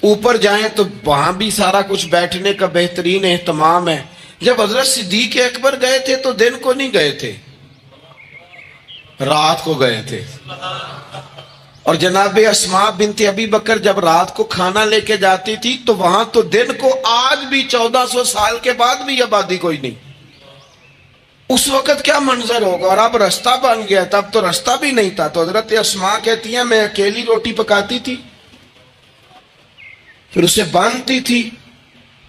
[SPEAKER 2] اوپر جائیں تو وہاں بھی سارا کچھ بیٹھنے کا بہترین اہتمام ہے. جب حضرت صدیق اکبر گئے تھے تو دن کو نہیں گئے تھے، رات کو گئے تھے. اور جناب اسماء بنت ابی بکر جب رات کو کھانا لے کے جاتی تھی تو وہاں تو دن کو آج بھی 1400 سال کے بعد بھی آبادی کوئی نہیں. اس وقت کیا منظر ہوگا. اور اب رستہ بن گیا، تب تو رستہ بھی نہیں تھا. تو حضرت اسماء کہتی ہیں میں اکیلی روٹی پکاتی تھی، پھر اسے باندھتی تھی،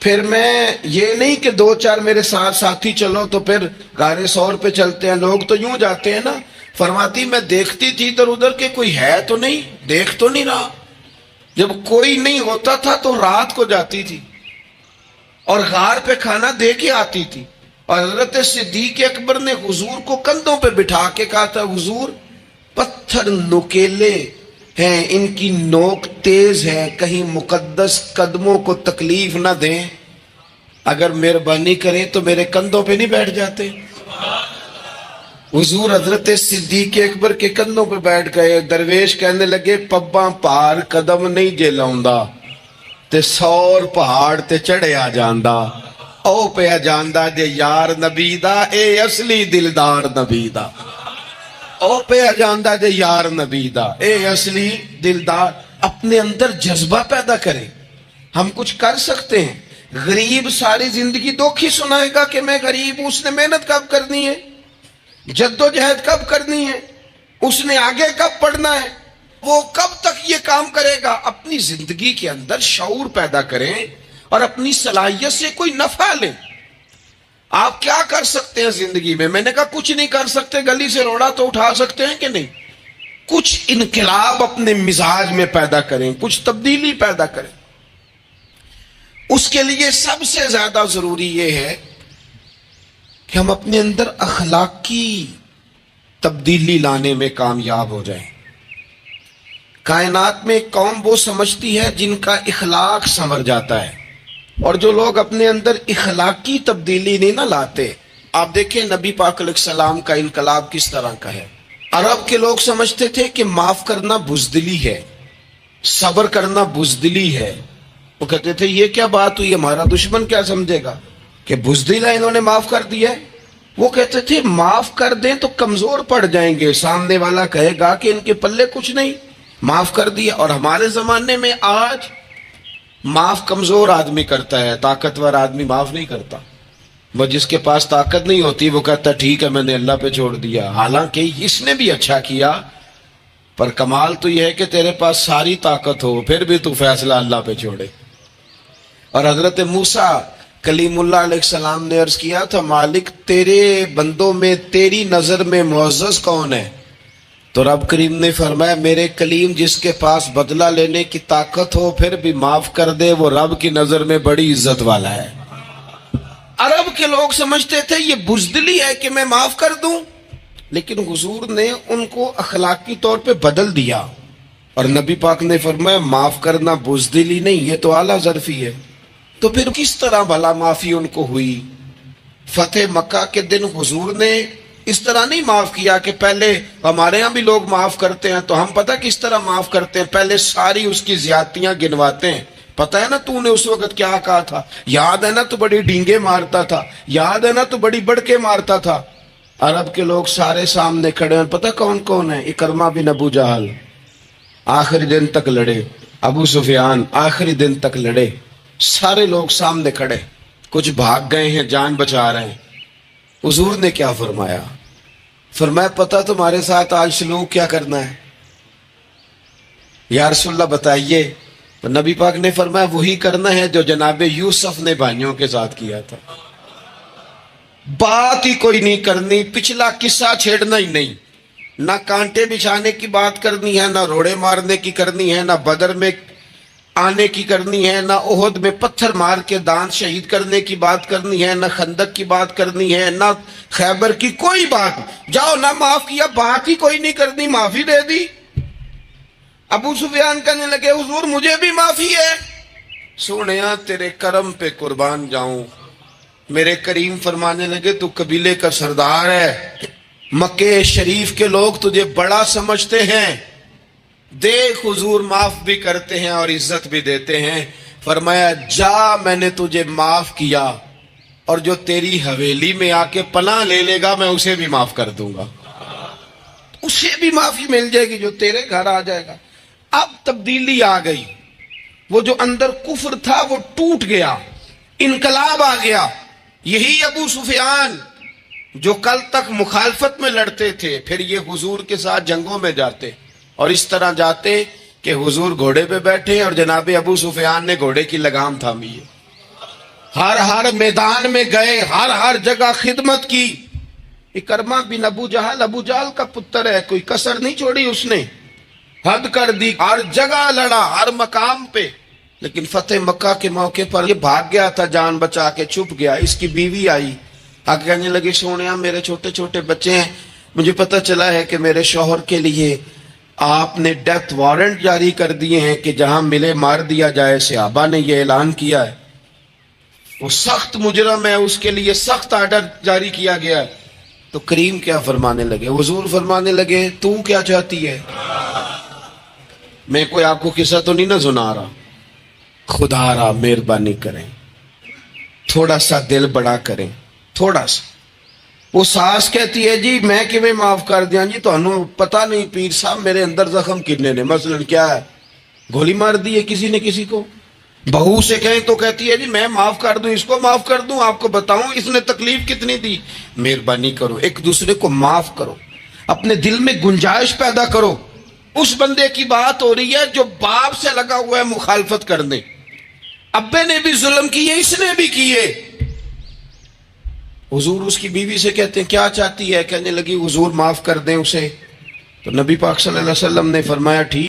[SPEAKER 2] پھر میں یہ نہیں کہ 2-4 میرے ساتھ ساتھی چلو تو پھر غار سور پہ چلتے ہیں، لوگ تو یوں جاتے ہیں نا. فرماتی میں دیکھتی تھی ادھر ادھر کہ کوئی ہے تو نہیں، دیکھ تو نہیں رہا. جب کوئی نہیں ہوتا تھا تو رات کو جاتی تھی اور غار پہ کھانا دے کے آتی تھی. اور حضرت صدیق اکبر نے حضور کو کندھوں پہ بٹھا کے کہا تھا حضور پتھر نکیلے ہیں، ان کی نوک تیز ہے، کہیں مقدس قدموں کو تکلیف نہ دیں، اگر مہربانی کریں تو میرے کندھوں پہ نہیں بیٹھ جاتے. حضور حضرت صدیق اکبر کے کندھوں پہ بیٹھ گئے. درویش کہنے لگے پباں پار قدم نہیں جے لاؤندا تے 100 پہاڑ تے چڑھے آ جاندا، او پہ آ جاندا جے یار نبی دا، اے اصلی دلدار نبی دا. او پہ آ جاندا جے یار نبی دا، اے اصلی دلدار. اپنے اندر جذبہ پیدا کرے. ہم کچھ کر سکتے ہیں. غریب ساری زندگی دکھ ہی سنائے گا کہ میں غریب ہوں. اس نے محنت کب کرنی ہے، جد و جہد کب کرنی ہے، اس نے آگے کب پڑھنا ہے، وہ کب تک یہ کام کرے گا. اپنی زندگی کے اندر شعور پیدا کریں اور اپنی صلاحیت سے کوئی نفع لیں. آپ کیا کر سکتے ہیں زندگی میں؟ میں نے کہا کچھ نہیں کر سکتے. گلی سے روڑا تو اٹھا سکتے ہیں کہ نہیں؟ کچھ انقلاب اپنے مزاج میں پیدا کریں، کچھ تبدیلی پیدا کریں. اس کے لیے سب سے زیادہ ضروری یہ ہے کہ ہم اپنے اندر اخلاقی تبدیلی لانے میں کامیاب ہو جائیں. کائنات میں ایک قوم وہ سمجھتی ہے جن کا اخلاق سنور جاتا ہے، اور جو لوگ اپنے اندر اخلاقی تبدیلی نہیں نہ لاتے. آپ دیکھیں نبی پاک علیہ السلام کا انقلاب کس طرح کا ہے. عرب کے لوگ سمجھتے تھے کہ معاف کرنا بزدلی ہے، صبر کرنا بزدلی ہے، وہ کہتے تھے یہ کیا بات ہوئی, ہمارا دشمن کیا سمجھے گا کہ بزدل ہے انہوں نے معاف کر دیا ہے. وہ کہتے تھے معاف کر دیں تو کمزور پڑ جائیں گے, سامنے والا کہے گا کہ ان کے پلے کچھ نہیں, معاف کر دیا. اور ہمارے زمانے میں آج معاف کمزور آدمی کرتا ہے, طاقتور آدمی معاف نہیں کرتا. وہ جس کے پاس طاقت نہیں ہوتی وہ کہتا ٹھیک ہے میں نے اللہ پہ چھوڑ دیا, حالانکہ اس نے بھی اچھا کیا, پر کمال تو یہ ہے کہ تیرے پاس ساری طاقت ہو پھر بھی تو فیصلہ اللہ پہ چھوڑے. اور حضرت موسیٰ کلیم اللہ علیہ السلام نے عرض کیا تھا مالک تیرے بندوں میں تیری نظر میں معزز کون ہے؟ تو رب کریم نے فرمایا میرے کلیم جس کے پاس بدلہ لینے کی طاقت ہو پھر بھی معاف کر دے وہ رب کی نظر میں بڑی عزت والا ہے. عرب کے لوگ سمجھتے تھے یہ بزدلی ہے کہ میں معاف کر دوں, لیکن حضور نے ان کو اخلاقی طور پہ بدل دیا, اور نبی پاک نے فرمایا معاف کرنا بزدلی نہیں, یہ تو اعلیٰ ظرفی ہے. تو پھر کس طرح بھلا معافی ان کو ہوئی؟ فتح مکہ کے دن حضور نے اس طرح نہیں معاف کیا کہ پہلے ہمارے ہاں بھی لوگ معاف کرتے ہیں تو ہم پتہ کس طرح معاف کرتے ہیں, پہلے ساری اس کی زیادتیاں گنواتے ہیں. پتہ ہے نا تو نے اس وقت کیا کہا تھا, یاد ہے نا تو بڑی ڈینگے مارتا تھا, یاد ہے نا تو بڑی بڑکے مارتا تھا. عرب کے لوگ سارے سامنے کھڑے ہیں, پتہ کون کون ہے؟ اکرمہ بن ابو جہل آخری دن تک لڑے, ابو سفیان آخری دن تک لڑے, سارے لوگ سامنے کھڑے, کچھ بھاگ گئے ہیں جان بچا رہے ہیں. حضور نے کیا فرمایا؟ فرمایا پتہ تمہارے ساتھ آج سلوک کیا کرنا ہے؟ یا رسول اللہ بتائیے. نبی پاک نے فرمایا وہی کرنا ہے جو جناب یوسف نے بھائیوں کے ساتھ کیا تھا. بات ہی کوئی نہیں کرنی, پچھلا قصہ چھیڑنا ہی نہیں, نہ کانٹے بچھانے کی بات کرنی ہے, نہ روڑے مارنے کی کرنی ہے, نہ بدر میں آنے کی کرنی ہے, نہ احد میں پتھر مار کے دانت شہید کرنے کی بات کرنی ہے, نہ خندق کی بات کرنی ہے, نہ خیبر کی کوئی بات. جاؤ نہ معاف کیا, بات ہی کوئی نہیں کرنی, معافی دے دی. ابو سفیان کہنے لگے حضور مجھے بھی معافی ہے. سونیا تیرے کرم پہ قربان جاؤں. میرے کریم فرمانے لگے تو قبیلے کا سردار ہے, مکے شریف کے لوگ تجھے بڑا سمجھتے ہیں, دیکھ حضور معاف بھی کرتے ہیں اور عزت بھی دیتے ہیں. فرمایا جا میں نے تجھے معاف کیا, اور جو تیری حویلی میں آ کے پناہ لے لے گا میں اسے بھی معاف کر دوں گا, اسے بھی معافی مل جائے گی جو تیرے گھر آ جائے گا. اب تبدیلی آ گئی, وہ جو اندر کفر تھا وہ ٹوٹ گیا, انقلاب آ گیا. یہی ابو سفیان جو کل تک مخالفت میں لڑتے تھے پھر یہ حضور کے ساتھ جنگوں میں جاتے, اور اس طرح جاتے کہ حضور گھوڑے پہ بیٹھے اور جناب ابو سفیان نے گھوڑے کی لگام تھامی ہے. ہر میدان میں گئے, ہر جگہ خدمت کی. اکرمہ بن ابو جہل کا پتر ہے, کوئی کسر نہیں چھوڑی اس نے, حد کر دی, ہر جگہ لڑا, ہر مقام پہ. لیکن فتح مکہ کے موقع پر یہ بھاگ گیا تھا, جان بچا کے چھپ گیا. اس کی بیوی آئی, آگے کہنے لگی سونیا میرے چھوٹے چھوٹے بچے ہیں, مجھے پتہ چلا ہے کہ میرے شوہر کے لیے آپ نے ڈیتھ وارنٹ جاری کر دیے ہیں کہ جہاں ملے مار دیا جائے. صحابہ نے یہ اعلان کیا ہے, وہ سخت مجرم ہے, اس کے لیے سخت آرڈر جاری کیا گیا ہے. تو کریم کیا فرمانے لگے؟ حضور فرمانے لگے تو کیا چاہتی ہے؟ میں کوئی آپ کو قصہ تو نہیں نہ سنا رہا, خدا را مہربانی کریں, تھوڑا سا دل بڑا کریں, تھوڑا سا. وہ ساس کہتی ہے جی میں کیویں معاف کر دیا جی, تو انہوں پتہ نہیں پیر صاحب میرے اندر زخم کتنے نے, مثلا کیا ہے, گولی مار دی ہے کسی نے کسی کو. بہو سے کہیں تو کہتی ہے جی میں معاف کر دوں, اس کو معاف کر دوں, آپ کو بتاؤں اس نے تکلیف کتنی دی. مہربانی کرو ایک دوسرے کو معاف کرو, اپنے دل میں گنجائش پیدا کرو. اس بندے کی بات ہو رہی ہے جو باپ سے لگا ہوا ہے مخالفت کرنے, ابے نے بھی ظلم کیے, اس نے بھی کیے. حضور اس کی بیوی سے کہتے ہیں کیا چاہتی ہے؟ کہنے لگی حضور معاف کر دیں اسے. تو نبی پاک صلی اللہ علیہ وسلم نے فرمایا ٹھیک